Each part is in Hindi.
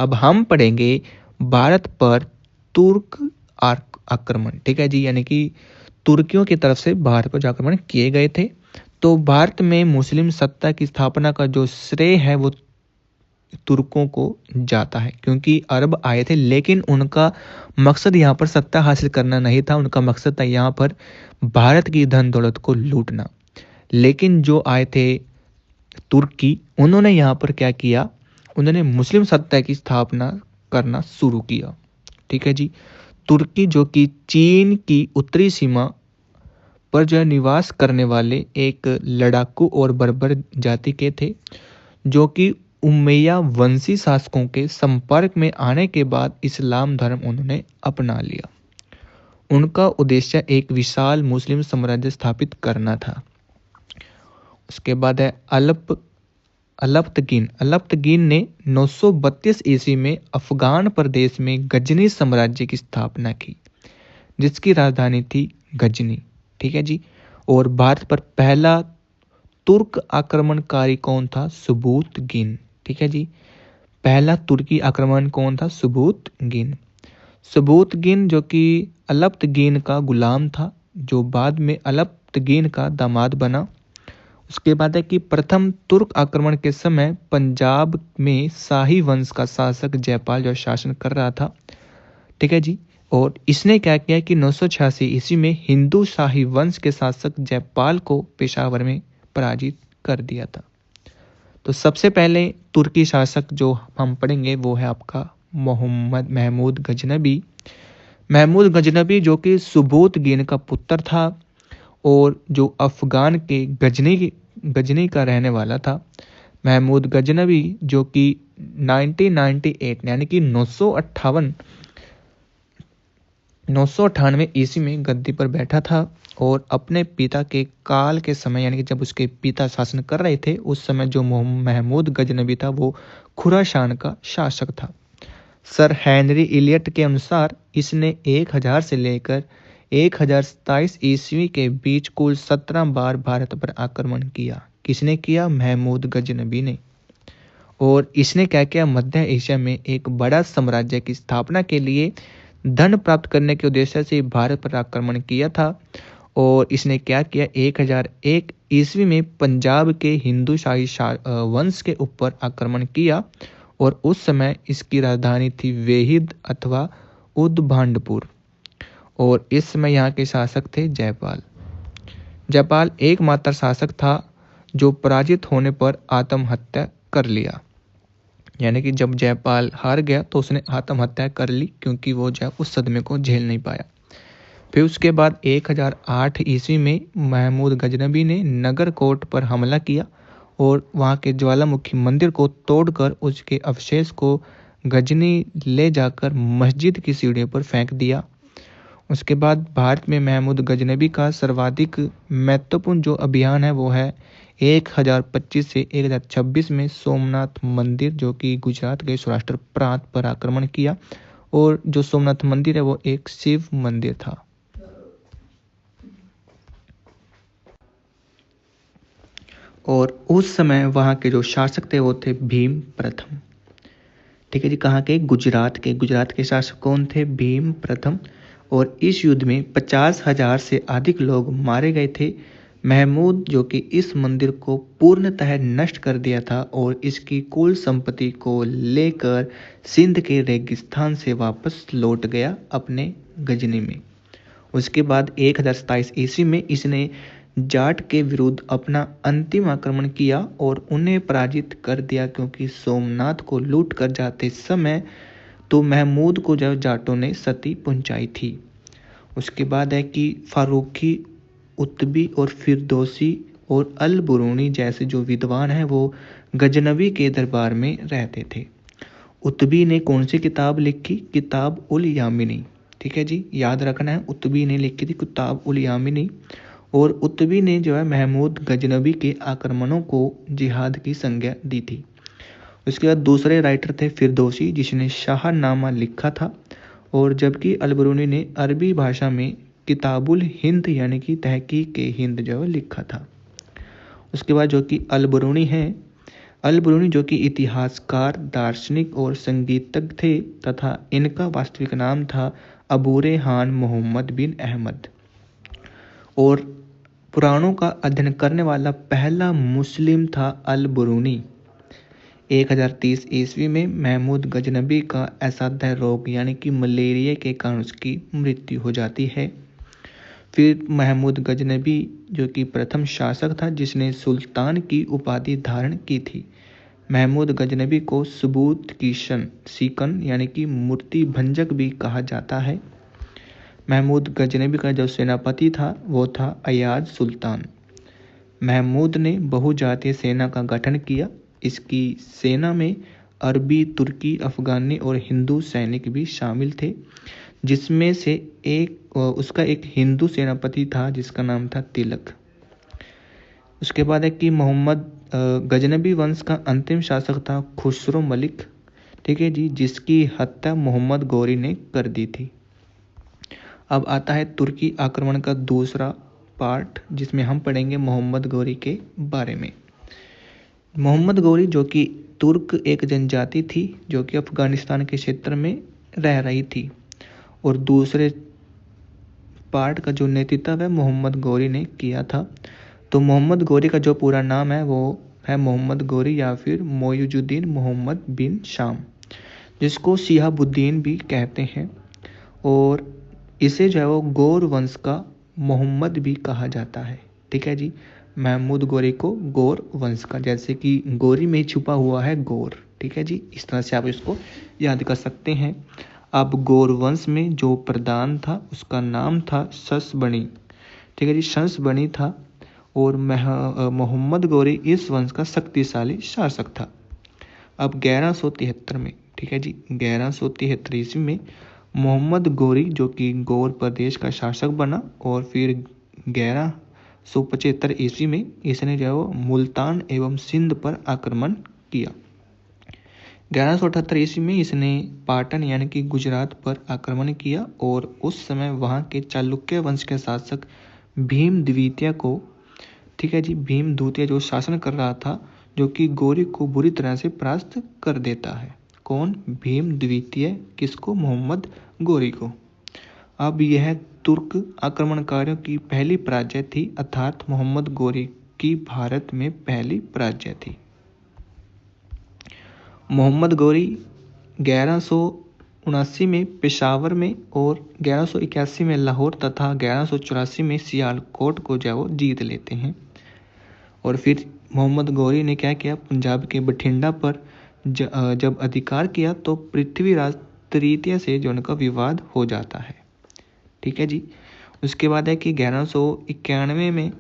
अब हम पढ़ेंगे भारत पर तुर्क आक्रमण। ठीक है जी, यानी कि तुर्कियों की तरफ से भारत पर जो आक्रमण किए गए थे। तो भारत में मुस्लिम सत्ता की स्थापना का जो श्रेय है वो तुर्कों को जाता है, क्योंकि अरब आए थे लेकिन उनका मकसद यहाँ पर सत्ता हासिल करना नहीं था। उनका मकसद था यहाँ पर भारत की धन दौलत को लूटना। लेकिन जो आए थे तुर्की, उन्होंने यहाँ पर क्या किया, उन्होंने मुस्लिम सत्ता की स्थापना करना शुरू किया। ठीक है जी। तुर्की जो कि चीन की उत्तरी सीमा पर जो निवास करने वाले एक लड़ाकू और बर्बर जाति के थे, जो कि उमैया वंशी शासकों के संपर्क में आने के बाद इस्लाम धर्म उन्होंने अपना लिया। उनका उद्देश्य एक विशाल मुस्लिम साम्राज्य स्थापित करना था। उसके बाद है अलप्तगीन ने 932 ईस्वी में अफगान प्रदेश में गजनी साम्राज्य की स्थापना की, जिसकी राजधानी थी गजनी। ठीक है जी। और भारत पर पहला तुर्क आक्रमणकारी कौन था? सुबुतगिन। ठीक है जी। पहला तुर्की आक्रमण कौन था? सुबुतगिन। सुबुतगिन जो कि अलप्तगीन का गुलाम था, जो बाद में अलप्तगीन का दामाद बना। उसके बाद है कि प्रथम तुर्क आक्रमण के समय पंजाब में शाही वंश का शासक जयपाल जो शासन कर रहा था। ठीक है जी। और इसने क्या किया कि 986 ईस्वी में हिंदू शाही वंश के शासक जयपाल को पेशावर में पराजित कर दिया था। तो सबसे पहले तुर्की शासक जो हम पढ़ेंगे वो है आपका महमूद गजनबी। महमूद गजनबी जो कि सुबुतगिन का पुत्र था और जो अफगान के गजनी का रहने वाला था। महमूद गजनबी जो कि 1998 यानी कि 998 ईस्वी में गद्दी पर बैठा था और अपने पिता के काल के समय, यानी कि जब उसके पिता शासन कर रहे थे, उस समय जो महमूद गजनबी था वो खुरासान का शासक था। सर हेनरी इलियट के अनुसार इसने 1000 से लेकर 1027 ईस्वी के बीच कुल 17 बार भारत पर आक्रमण किया। किसने किया? महमूद गजनबी ने। और इसने क्या किया? मध्य एशिया में एक बड़ा साम्राज्य की स्थापना के लिए धन प्राप्त करने के उद्देश्य से भारत पर आक्रमण किया था। और इसने क्या किया? 1001 ईस्वी में पंजाब के हिंदू शाही वंश के ऊपर आक्रमण किया और उस समय इसकी राजधानी थी वेहिद अथवा उदभांडपुर। और इस समय यहाँ के शासक थे जयपाल। जयपाल एकमात्र शासक था जो पराजित होने पर आत्महत्या कर लिया, यानी कि जब जयपाल हार गया तो उसने आत्महत्या कर ली, क्योंकि वो जो उस सदमे को झेल नहीं पाया। फिर उसके बाद 1008 ईस्वी में महमूद गजनबी ने नगरकोट पर हमला किया और वहाँ के ज्वालामुखी मंदिर को तोड़कर उसके अवशेष को गजनी ले जाकर मस्जिद की सीढ़ियों पर फेंक दिया। उसके बाद भारत में महमूद गजनबी का सर्वाधिक महत्वपूर्ण जो अभियान है वो है 1025 से 1026 में सोमनाथ मंदिर जो कि गुजरात के सौराष्ट्र प्रांत पर आक्रमण किया। और जो सोमनाथ मंदिर है वो एक शिव मंदिर था। और उस समय वहाँ के जो शासक थे वो थे भीम प्रथम। ठीक है जी। कहाँ के? गुजरात के। गुजरात के शासक कौन थे? भीम प्रथम। और इस युद्ध में 50,000 से अधिक लोग मारे गए थे। महमूद जो कि इस मंदिर को पूर्णतः नष्ट कर दिया था और इसकी कुल संपत्ति को लेकर सिंध के रेगिस्तान से वापस लौट गया अपने गजनी में। उसके बाद 1027 ईस्वी में इसने जाट के विरुद्ध अपना अंतिम आक्रमण किया और उन्हें पराजित कर दिया, क्योंकि सोमनाथ को लूट कर जाते समय तो महमूद को जब जाटों ने सती पहुंचाई थी। उसके बाद है कि फारूकी, उत्बी और फिरदौसी और अल बुरूनी जैसे जो विद्वान हैं वो गजनवी के दरबार में रहते थे। उत्बी ने कौन सी किताब लिखी? किताब उल यामिनी। ठीक है जी, याद रखना है, उत्बी ने लिखी थी किताब उल यामिनी। और उत्बी ने जो है महमूद गजनवी के आक्रमणों को जिहाद की संज्ञा दी थी। उसके बाद दूसरे राइटर थे फिरदौसी, जिसने शाहनामा लिखा था। और जबकि अलबरूनी ने अरबी भाषा में किताबुल हिंद यानी कि तहकीक के हिंद जो लिखा था। उसके बाद जो कि अलबरूनी है अल बरूनी जो कि इतिहासकार, दार्शनिक और संगीतज्ञ थे तथा इनका वास्तविक नाम था अबू रेहान मोहम्मद बिन अहमद, और पुराणों का अध्ययन करने वाला पहला मुस्लिम था अल बरूनी। 1030 ईस्वी में महमूद गजनबी का असाध्य रोग यानी कि मलेरिया के कारण उसकी मृत्यु हो जाती है। फिर महमूद गजनबी जो कि प्रथम शासक था जिसने सुल्तान की उपाधि धारण की थी। महमूद गजनबी को सबूत की सीकन यानी कि मूर्ति भंजक भी कहा जाता है। महमूद गजनबी का जो सेनापति था वो था अयाज सुल्तान। महमूद ने बहुजातीय सेना का गठन किया। इसकी सेना में अरबी, तुर्की, अफगानी और हिंदू सैनिक भी शामिल थे, जिसमें से उसका एक हिंदू सेनापति था जिसका नाम था तिलक। उसके बाद है कि मोहम्मद गजनबी वंश का अंतिम शासक था खुसरो मलिक, ठीक है जी, जिसकी हत्या मोहम्मद गौरी ने कर दी थी। अब आता है तुर्की आक्रमण का दूसरा पार्ट, जिसमें हम पढ़ेंगे मोहम्मद गौरी के बारे में। मोहम्मद गौरी जो कि तुर्क एक जनजाति थी जो कि अफगानिस्तान के क्षेत्र में रह रही थी, और दूसरे पार्ट का जो नेतृत्व है मोहम्मद गौरी ने किया था। तो मोहम्मद गौरी का जो पूरा नाम है वो है मोहम्मद गौरी या फिर मोयुजुद्दीन मोहम्मद बिन शाम, जिसको शिहाबुद्दीन भी कहते हैं, और इसे जो है वो गौर वंश का मोहम्मद भी कहा जाता है। ठीक है जी, महमूद गौरी को गौर वंश का, जैसे कि गौरी में छुपा हुआ है गौर। ठीक है जी, इस तरह से आप इसको याद कर सकते हैं। अब गौर वंश में जो प्रधान था उसका नाम था शंसबनी। ठीक है जी, शंसबनी था, और मोहम्मद गौरी इस वंश का शक्तिशाली शासक था। अब 1173 में, ठीक है जी, 1173 ईस्वी में मोहम्मद गौरी जो कि गौर प्रदेश का शासक बना, और फिर 1175 ईस्वी में इसने जो है वो मुल्तान एवं सिंध पर आक्रमण किया। 1178 ईस्वी में इसने पाटन यानी कि गुजरात पर आक्रमण किया, और उस समय वहाँ के चालुक्य वंश के शासक भीम द्वितीय को, ठीक है जी, भीम द्वितीय जो शासन कर रहा था, जो कि गौरी को बुरी तरह से परास्त कर देता है। कौन? भीम द्वितीय। किसको? मोहम्मद गौरी को। अब यह तुर्क आक्रमणकारियों की पहली पराजय थी, अर्थात मोहम्मद गौरी की भारत में पहली पराजय थी। मोहम्मद गौरी 1179 में पेशावर में और 1181 में लाहौर तथा 1184 में सियालकोट को जो जीत लेते हैं। और फिर मोहम्मद गौरी ने क्या किया, पंजाब के बठिंडा पर जब अधिकार किया तो पृथ्वीराज तृतीय से जो उनका विवाद हो जाता है। ठीक है जी, उसके बाद है कि 1191 में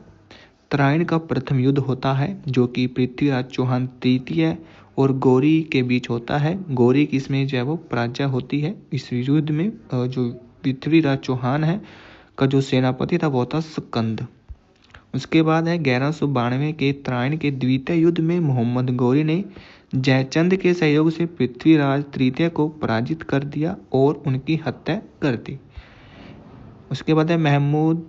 तराइन का प्रथम युद्ध होता है, जो कि पृथ्वीराज चौहान तृतीय और गौरी के बीच होता है। गौरी की इसमें जो है वो पराजय होती है। इस युद्ध में जो पृथ्वीराज चौहान है का जो सेनापति था वो था स्कंद। उसके बाद है 1192 के तराइन के द्वितीय युद्ध में मोहम्मद गौरी ने जयचंद के सहयोग से पृथ्वीराज तृतीय को पराजित कर दिया और उनकी हत्या कर दी। उसके बाद है महमूद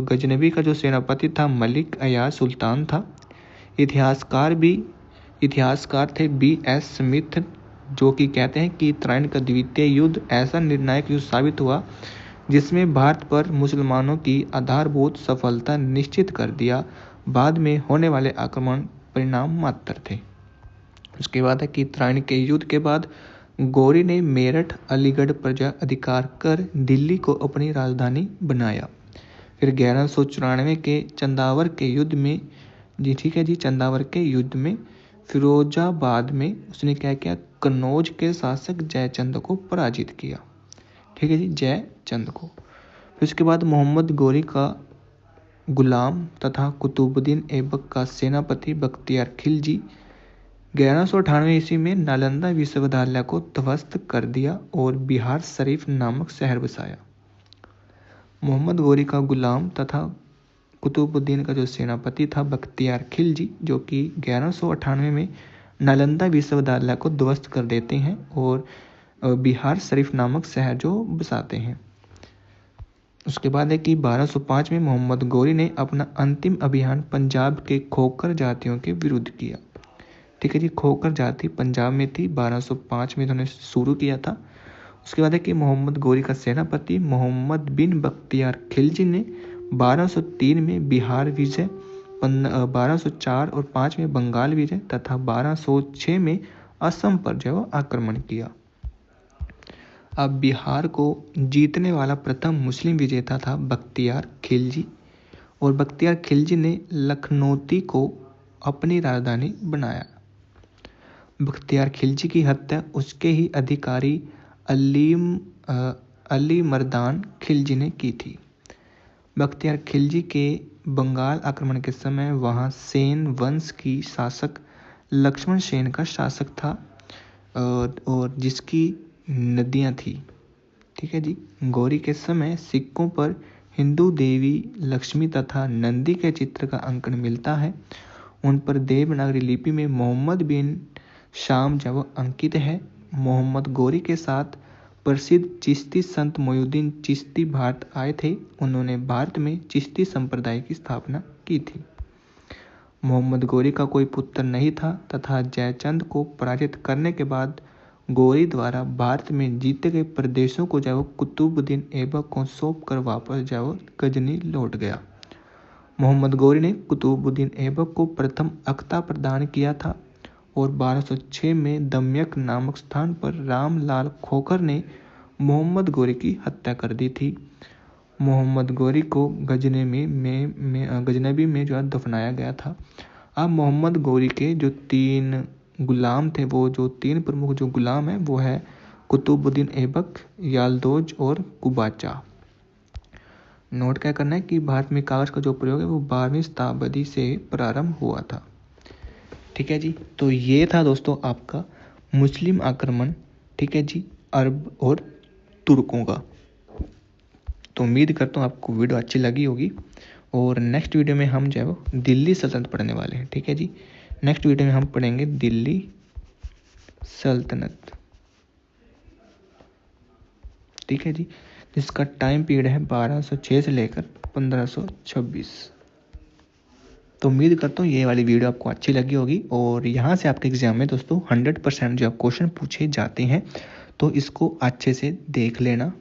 गजनबी का जो सेनापति था मलिक अयाज सुल्तान था। इतिहासकार थे B.S. स्मिथ, जो कि कहते हैं कि तराइन का द्वितीय युद्ध ऐसा निर्णायक युद्ध साबित हुआ जिसमें भारत पर मुसलमानों की आधारभूत सफलता निश्चित कर दिया। बाद में होने वाले आक्रमण परिणाम मात्र थे। उसके बाद है कि तराइन के युद्ध के बाद गौरी ने मेरठ, अलीगढ़ पर अधिकार कर दिल्ली को अपनी राजधानी बनाया। फिर 1194 के चंदावर के युद्ध में, जी ठीक है जी, चंदावर के युद्ध में फिरोजाबाद में उसने क्या किया, कन्नौज के शासक जयचंद को पराजित किया। ठीक है जी, जयचंद को। फिर उसके बाद मोहम्मद गौरी का गुलाम तथा कुतुबुद्दीन ऐबक का सेनापति बख्तियार खिलजी 1198 ईस्वी में नालंदा विश्वविद्यालय को ध्वस्त कर दिया और बिहार शरीफ नामक शहर बसाया। मोहम्मद गौरी का गुलाम तथा कुतुबुद्दीन का जो सेनापति था बख्तियार खिलजी, जो कि 1198 में नालंदा विश्वविद्यालय को ध्वस्त कर देते हैं और बिहार शरीफ नामक शहर जो बसाते हैं। उसके बाद है कि 1205 में मोहम्मद गौरी ने अपना अंतिम अभियान पंजाब के खोखर जातियों के विरुद्ध किया। ठीक है जी। खोकर जाति पंजाब में थी, 1205 में इन्होंने शुरू किया था। उसके बाद है कि मोहम्मद गोरी का सेनापति मोहम्मद बिन बख्तियार खिलजी ने 1203 में बिहार विजय, 1204 और 5 में बंगाल विजय तथा 1206 में असम पर जो आक्रमण किया। अब बिहार को जीतने वाला प्रथम मुस्लिम विजेता था बख्तियार खिलजी, और बख्तियार खिलजी ने लखनौती को अपनी राजधानी बनाया। बख्तियार खिलजी की हत्या उसके ही अधिकारी अली मर्दान खिलजी ने की थी। बख्तियार खिलजी के बंगाल आक्रमण के समय वहाँ सेन वंश की शासक लक्ष्मण सेन का शासक था, और जिसकी नदियाँ थी। ठीक है जी। गौरी के समय सिक्कों पर हिंदू देवी लक्ष्मी तथा नंदी के चित्र का अंकन मिलता है। उन पर देवनागरी लिपि में मोहम्मद बिन शाम जब अंकित है। मोहम्मद गोरी के साथ प्रसिद्ध चिश्ती संत मोयुद्दीन चिश्ती भारत आए थे। उन्होंने भारत में चिश्ती संप्रदाय की स्थापना की थी। मोहम्मद गोरी का कोई पुत्र नहीं था तथा जयचंद को पराजित करने के बाद गोरी द्वारा भारत में जीते गए प्रदेशों को जब कुतुबुद्दीन ऐबक को सौंप कर वापस जब गजनी लौट गया। मोहम्मद गोरी ने कुतुबुद्दीन ऐबक को प्रथम अख्ता प्रदान किया था, और 1206 में दम्यक नामक स्थान पर रामलाल खोखर ने मोहम्मद गोरी की हत्या कर दी थी। मोहम्मद गोरी को गजनबी में जो है दफनाया गया था। अब मोहम्मद गोरी के जो 3 गुलाम थे, वो जो 3 प्रमुख जो गुलाम हैं वो है कुतुबुद्दीन ऐबक, यालदोज और कुबाचा। नोट क्या करना है कि भारत में कागज का जो प्रयोग है वो 12वीं शताब्दी से प्रारंभ हुआ था। ठीक है जी। तो ये था दोस्तों आपका मुस्लिम आक्रमण, ठीक है जी, अरब और तुर्कों का। तो उम्मीद करता हूँ आपको वीडियो अच्छी लगी होगी, और नेक्स्ट वीडियो में हम जो है वो दिल्ली सल्तनत पढ़ने वाले हैं। ठीक है जी। नेक्स्ट वीडियो में हम पढ़ेंगे दिल्ली सल्तनत। ठीक है जी। जिसका टाइम पीरियड है 1206 से लेकर 1526। तो उम्मीद करता हूँ ये वाली वीडियो आपको अच्छी लगी होगी, और यहाँ से आपके एग्जाम में दोस्तों 100% जो क्वेश्चन पूछे जाते हैं, तो इसको अच्छे से देख लेना।